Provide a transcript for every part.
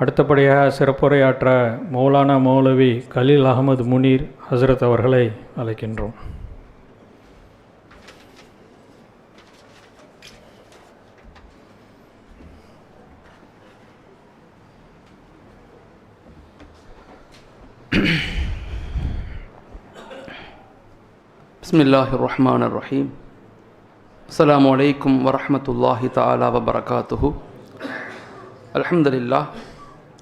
அடுத்தபடியாக சிறப்புரையாற்ற மௌலானா மௌலவி கலீல் அகமது முனீர் ஹசரத் அவர்களை அழைக்கின்றோம். பிஸ்மில்லாஹிர் ரஹ்மானிர் ரஹீம். அஸ்ஸலாமு அலைக்கும் வரஹ்மத்துல்லாஹி தஆலா வபரகாத்துஹு. அல்ஹம்துலில்லாஹ்,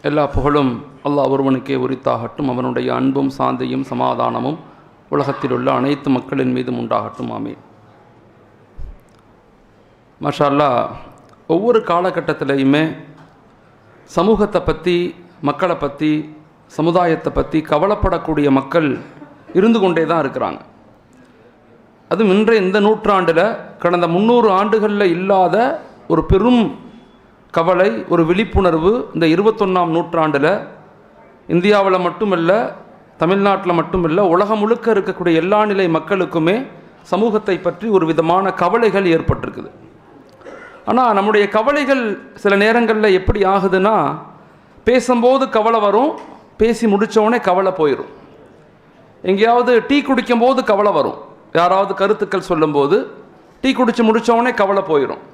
எல்லா புகழும் அல்லாஹ் ஒருவனுக்கே உரித்தாகட்டும். அவனுடைய அன்பும் சாந்தியும் சமாதானமும் உலகத்தில் உள்ள அனைத்து மக்களின் மீதும் உண்டாகட்டும். ஆமீன். மாஷா அல்லாஹ், ஒவ்வொரு காலகட்டத்திலையுமே சமூகத்தை பற்றி, மக்களை பற்றி, சமுதாயத்தை பற்றி கவலைப்படக்கூடிய மக்கள் இருந்து கொண்டே தான் இருக்கிறாங்க. அதுவும் இன்றைய இந்த நூற்றாண்டில் கடந்த 300 ஆண்டுகளில் இல்லாத ஒரு பெரும் கவலை, ஒரு விழிப்புணர்வு இந்த 21ஆம் நூற்றாண்டில் இந்தியாவில் மட்டுமல்ல, தமிழ்நாட்டில் மட்டுமல்ல, உலகம் முழுக்க இருக்கக்கூடிய எல்லா நிலை மக்களுக்குமே சமூகத்தை பற்றி ஒரு விதமான கவலைகள் ஏற்பட்டிருக்குது. ஆனால் நம்முடைய கவலைகள் சில நேரங்களில் எப்படி ஆகுதுன்னா, பேசும்போது கவலை வரும், பேசி முடித்தோடனே கவலை போயிடும். எங்கேயாவது டீ குடிக்கும்போது கவலை வரும், யாராவது கருத்துக்கள் சொல்லும்போது டீ குடித்து முடித்தோடனே கவலை போயிடும்.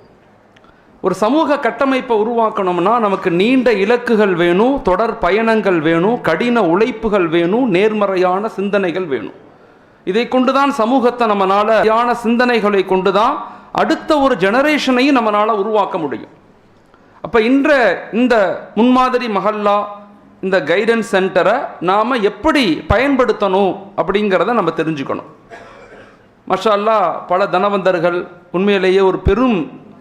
ஒரு சமூக கட்டமைப்பை உருவாக்கணும்னா நமக்கு நீண்ட இலக்குகள் வேணும், தொடர் பயணங்கள் வேணும், கடின உழைப்புகள் வேணும், நேர்மறையான சிந்தனைகள் வேணும். இதை கொண்டு தான் சமூகத்தை நம்மளால் சிந்தனைகளை கொண்டு தான் அடுத்த ஒரு ஜெனரேஷனையும் நம்மளால் உருவாக்க முடியும். அப்போ இந்த முன்மாதிரி மஹல்லா, இந்த கைடன்ஸ் சென்டரை நாம் எப்படி பயன்படுத்தணும் அப்படிங்கிறத நம்ம தெரிஞ்சுக்கணும். மாஷா அல்லாஹ், பல தனவந்தர்கள் உண்மையிலேயே ஒரு பெரும்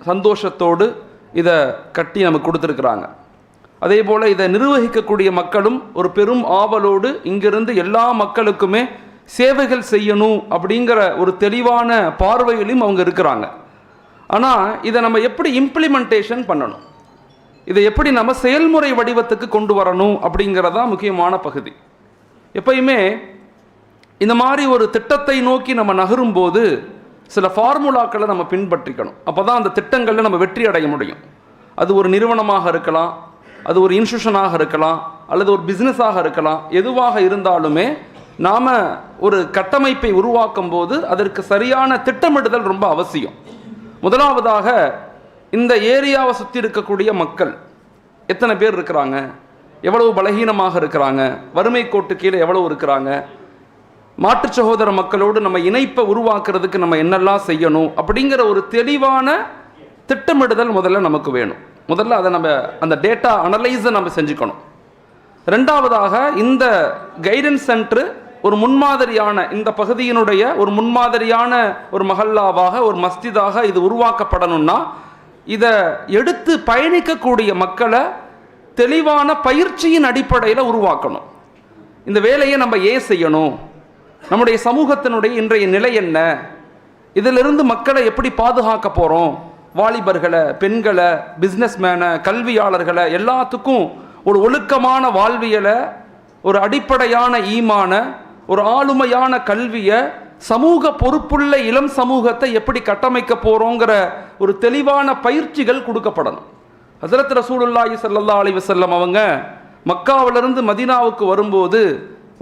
சந்தோஷத்தோடு இதை கட்டி நமக்கு கொடுத்துருக்குறாங்க. அதே போல் இதை நிர்வகிக்கக்கூடிய மக்களும் ஒரு பெரும் ஆவலோடு இங்கிருந்து எல்லா மக்களுக்குமே சேவைகள் செய்யணும் அப்படிங்கிற ஒரு தெளிவான பார்வையிலும் அவங்க இருக்கிறாங்க. ஆனால் இதை நம்ம எப்படி இம்ப்ளிமெண்டேஷன் பண்ணணும், இதை எப்படி நம்ம செயல்முறை வடிவத்துக்கு கொண்டு வரணும் அப்படிங்கிறதான் முக்கியமான பகுதி. எப்பயுமே இந்த மாதிரி ஒரு திட்டத்தை நோக்கி நம்ம நகரும்போது சில ஃபார்முலாக்களை நம்ம பின்பற்றிக்கணும். அப்போ தான் அந்த திட்டங்களில் நம்ம வெற்றி அடைய முடியும். அது ஒரு நிறுவனமாக இருக்கலாம், அது ஒரு இன்ஸ்டியூஷனாக இருக்கலாம், அல்லது ஒரு பிஸ்னஸாக இருக்கலாம். எதுவாக இருந்தாலுமே நாம் ஒரு கட்டமைப்பை உருவாக்கும் போது அதற்கு சரியான திட்டமிடுதல் ரொம்ப அவசியம். முதலாவதாக, இந்த ஏரியாவை சுற்றி இருக்கக்கூடிய மக்கள் எத்தனை பேர் இருக்கிறாங்க, எவ்வளவு பலகீனமாக இருக்கிறாங்க, வறுமை கோட்டு கீழே எவ்வளவு இருக்கிறாங்க, மாற்று சகோதர மக்களோடு நம்ம இணைப்பை உருவாக்குறதுக்கு நம்ம என்னெல்லாம் செய்யணும் அப்படிங்கிற ஒரு தெளிவான திட்டமிடுதல் முதல்ல நமக்கு வேணும். முதல்ல அதை நம்ம அந்த டேட்டா அனலைஸை நம்ம செஞ்சுக்கணும். ரெண்டாவதாக, இந்த கைடன்ஸ் சென்டர் ஒரு முன்மாதிரியான, இந்த பகுதியினுடைய ஒரு முன்மாதிரியான ஒரு மஹல்லாவாக, ஒரு மஸ்ஜிதாக இது உருவாக்கப்படணும்னா இதை எடுத்து பயணிக்கக்கூடிய மக்களை தெளிவான பயிற்சியின் அடிப்படையில் உருவாக்கணும். இந்த வேலையை நம்ம ஏன் செய்யணும், நம்முடைய சமூகத்தினுடைய இன்றைய நிலை என்ன, இதிலிருந்து மக்களை எப்படி பாதுகாக்க போகிறோம், வாலிபர்களை, பெண்களை, பிஸ்னஸ்மேனை, கல்வியாளர்களை எல்லாத்துக்கும் ஒரு ஒழுக்கமான வாழ்வியலை, ஒரு அடிப்படையான ஈமான, ஒரு ஆளுமையான கல்வியை, சமூக பொறுப்புள்ள இளம் சமூகத்தை எப்படி கட்டமைக்க போகிறோங்கிற ஒரு தெளிவான பயிற்சிகள் கொடுக்கப்படணும். ஹஸரத் ரசூலுல்லாஹி ஸல்லல்லாஹு அலைஹி வஸல்லம் அவங்க மக்காவிலிருந்து மதீனாவுக்கு வரும்போது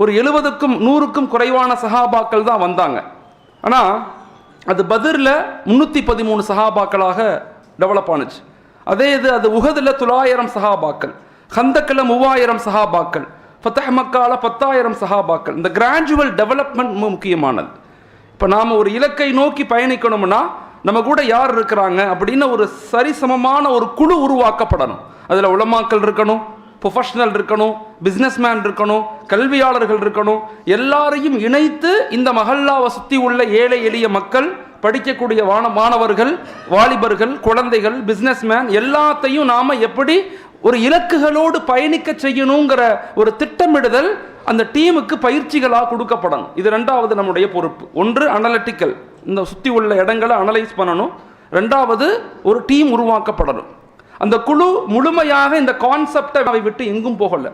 ஒரு 70க்கும் 100க்கும் குறைவான சஹாபாக்கள் தான் வந்தாங்க. ஆனால் அது பத்ரில் 313 சஹாபாக்களாக டெவலப் ஆனுச்சு. அது உஹதில் 900 சஹாபாக்கள், ஹந்தக்கில் 3000 சஹாபாக்கள், ஃபத்ஹ் மக்கால 10,000 சஹாபாக்கள். இந்த கிராஜுவல் டெவலப்மெண்ட் முக்கியமானது. இப்போ நாம் ஒரு இலக்கை நோக்கி பயணிக்கணும்னா நம்ம கூட யார் இருக்கிறாங்க அப்படின்னு ஒரு சரிசமமான ஒரு குழு உருவாக்கப்படணும். அதில் உலமாக்கள் இருக்கணும், ப்ரொஃபஷனல் இருக்கணும், பிஸ்னஸ்மேன் இருக்கணும், கல்வியாளர்கள் இருக்கணும். எல்லாரையும் இணைத்து இந்த மஹல்லாவை சுற்றி உள்ள ஏழை எளிய மக்கள், படிக்கக்கூடிய மாணவர்கள், வாலிபர்கள், குழந்தைகள், பிஸ்னஸ்மேன் எல்லாத்தையும் நாம் எப்படி ஒரு இலக்குகளோடு பயணிக்க செய்யணுங்கிற ஒரு திட்டமிடுதல் அந்த டீமுக்கு பயிற்சிகளாக கொடுக்கப்படணும். இது ரெண்டாவது நம்முடைய பொறுப்பு. ஒன்று அனலிட்டிக்கல், இந்த சுற்றி உள்ள இடங்களை அனலைஸ் பண்ணணும். ரெண்டாவது ஒரு டீம் உருவாக்கப்படணும். அந்த குழு முழுமையாக இந்த கான்செப்டை விட்டு எங்கும் போகலை.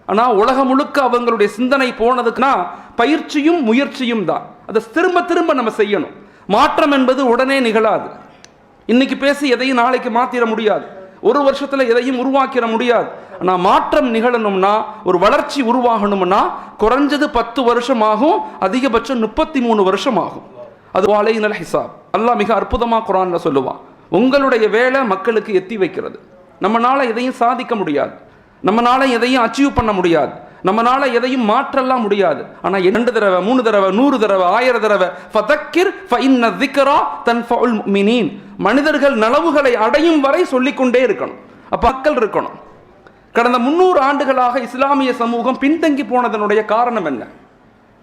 ஆனால் உலகம் முழுக்க அவங்களுடைய சிந்தனை போனதுக்குன்னா பயிற்சியும் முயற்சியும் தான். அதை திரும்ப திரும்ப நம்ம செய்யணும். மாற்றம் என்பது உடனே நிகழாது. இன்னைக்கு பேசி எதையும் நாளைக்கு மாற்றிட முடியாது. ஒரு வருஷத்துல எதையும் உருவாக்கிட முடியாது. ஆனா மாற்றம் நிகழணும்னா, ஒரு வளர்ச்சி உருவாகணும்னா குறைஞ்சது 10 வருஷம் ஆகும், அதிகபட்சம் 33 வருஷம் ஆகும். அது அலைனல் ஹிசாப். அல்லாஹ் மிக அற்புதமா குர்ஆன்ல சொல்லுவான், உங்களுடைய வேலை மக்களுக்கு எத்தி வைக்கிறது. நம்மனால எதையும் சாதிக்க முடியாது, நம்மனால எதையும் அச்சீவ் பண்ண முடியாது, நம்மனால எதையும் மாற்றலாம் முடியாது. ஆனா 2 தடவை 3 தடவை 100 தடவை 1000 தடவை ஃபதக்கிர் ஃபஇன்ன ذிக்ரா தன்ஃபஉல் முஃமினீன், மனிதர்கள் நலவுகளை அடையும் வரை சொல்லிக்கொண்டே இருக்கணும். அப்ப மக்கள் இருக்கணும். கடந்த 300 ஆண்டுகளாக இஸ்லாமிய சமூகம் பின்தங்கி போனதனுடைய காரணம் என்ன?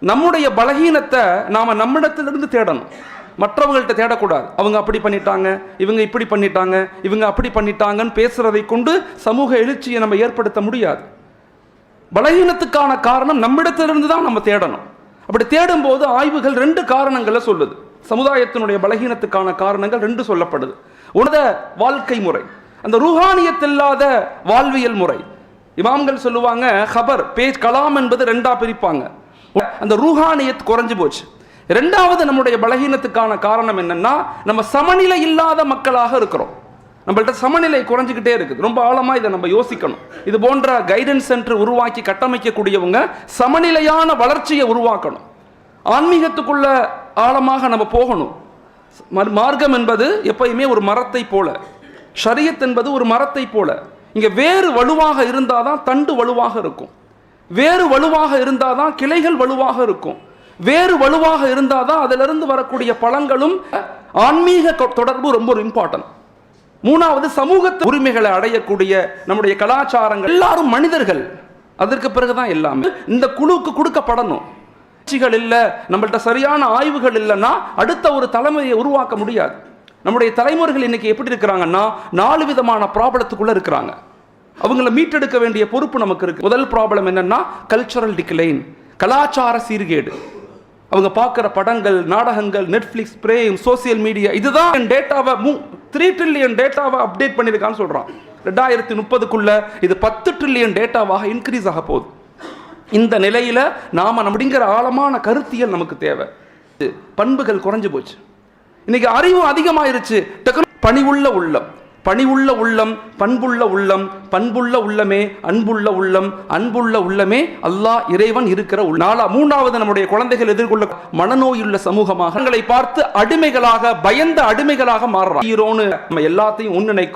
நம்முடைய பலகீனத்தை நாம நம்மிடத்திலிருந்து தேடணும், மற்றவங்கள்ட்ட தேடக்கூடாது. அவங்க அப்படி பண்ணிட்டாங்க, இவங்க இப்படி பண்ணிட்டாங்க, இவங்க அப்படி பண்ணிட்டாங்கன்னு பேசுறதை கொண்டு சமூக எழுச்சியை நம்ம ஏற்படுத்த முடியாது. பலகீனத்துக்கான காரணம் நம்மிடத்திலிருந்து தான் நம்ம தேடணும். அப்படி தேடும் போது ஆய்வுகள் 2 காரணங்களை சொல்லுது. சமுதாயத்தினுடைய பலகீனத்துக்கான காரணங்கள் 2 சொல்லப்படுது. ஒன்று வாழ்க்கை முறை, அந்த ரூஹானியத் இல்லாத வாழ்வியல் முறை. இமாம்கள் சொல்லுவாங்க, ஹபர் பேஜ் கலாம் என்பது 2ஆ பிரிப்பாங்க. அந்த ரூஹானியத் குறைஞ்சு போச்சு. 2வது நம்முடைய பலகீனத்துக்கான காரணம் என்னன்னா, நம்ம சமநிலை இல்லாத மக்களாக இருக்கிறோம். நம்மள்ட்ட சமநிலை குறைஞ்சிக்கிட்டே இருக்குது. ரொம்ப ஆழமா இதை நம்ம யோசிக்கணும். இது போன்ற கைடன்ஸ் சென்டர் உருவாக்கி கட்டமைக்கக்கூடியவங்க சமநிலையான வளர்ச்சியை உருவாக்கணும். ஆன்மீகத்துக்குள்ள ஆழமாக நம்ம போகணும். மார்க்கம் என்பது எப்பயுமே ஒரு மரத்தை போல, ஷரியத் என்பது ஒரு மரத்தை போல. இங்க வேறு வலுவாக இருந்தாதான் தண்டு வலுவாக இருக்கும், வேறு வலுவாக இருந்தாதான் கிளைகள் வலுவாக இருக்கும், வேறு வலுவாக இருந்தாதான் அதிலிருந்து வரக்கூடிய பழங்களும். ஆன்மீக தொடர்பு ரொம்ப இம்பார்ட்டன்ட். 3வது சமூகத்து உரிமைகளை அடையக்கூடிய நம்முடைய கலாச்சாரங்கள். எல்லாரும் மனிதர்கள், அதற்கு பிறகுதான் எல்லாமே இந்த குழுக்கு கொடுக்கப்படணும். இல்ல, நம்மள்ட்ட சரியான ஆய்வுகள் இல்லைன்னா அடுத்த ஒரு தலைமுறையை உருவாக்க முடியாது. நம்முடைய தலைமுறைகள் இன்னைக்கு எப்படி இருக்கிறாங்கன்னா 4 விதமான ப்ராப்ளத்துக்குள்ள இருக்கிறாங்க. அவங்கள மீட்டெடுக்க வேண்டிய பொறுப்பு நமக்கு இருக்கு. முதல் ப்ராப்ளம் என்னன்னா கல்ச்சரல் டிக்ளைன், கலாச்சார சீர்கேடு. அவங்க பார்க்குற படங்கள், நாடகங்கள், நெட்ஃப்ளிக்ஸ், பிரேம், சோசியல் மீடியா, இதுதான் டேட்டாவை 3 ட்ரில்லியன் டேட்டாவை அப்டேட் பண்ணியிருக்கான்னு சொல்றான். 2030க்குள்ள இது 10 ட்ரில்லியன் டேட்டாவாக இன்க்ரீஸ் ஆக போகுது. இந்த நிலையில நாம நம்மடிங்கிற ஆழமான கருத்தியல் நமக்கு தேவை. பண்புகள் குறைஞ்சு போச்சு. இன்னைக்கு அறிவு அதிகமாயிருச்சு. பணிவுள்ள உள்ளம், பணிவுள்ள உள்ளம், பண்புள்ள உள்ளம், பண்புள்ள உள்ளமே அன்புள்ள உள்ளம், அன்புள்ள உள்ளமே அல்லாஹ் இறைவன் இருக்கிற உள்ள. 3வது நம்முடைய குழந்தைகள் எதிர்கொள்ள மனநோயுள்ள சமூகமாக பார்த்து அடிமைகளாக, பயந்த அடிமைகளாக மாறுறோம். நம்ம எல்லாத்தையும் ஒன்றிணைக்கும்